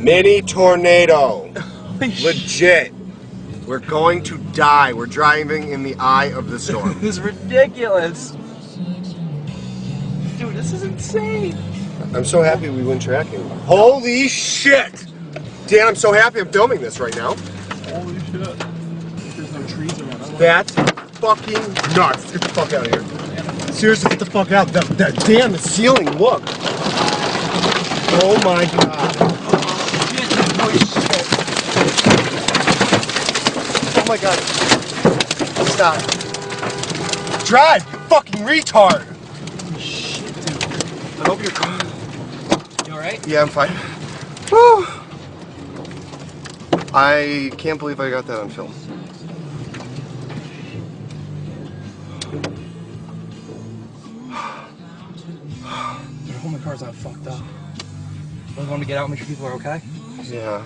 Mini tornado. Legit. We're going to die. We're driving in the eye of the storm. This is ridiculous. Dude, this is insane. I'm so happy we went tracking. Holy shit! Dan, I'm so happy I'm filming this right now. Holy shit. There's no trees around. That's fucking nuts. Get the fuck out of here. Seriously, get the fuck out. That damn, the ceiling, look. Oh my god. Holy shit. Oh my god. Stop. Drive, you fucking retard. Shit, dude. I hope you're calm. You alright? Yeah, I'm fine. Whew. I can't believe I got that on film. I hope my car's not fucked up. I want to get out and make sure people are okay. Yeah.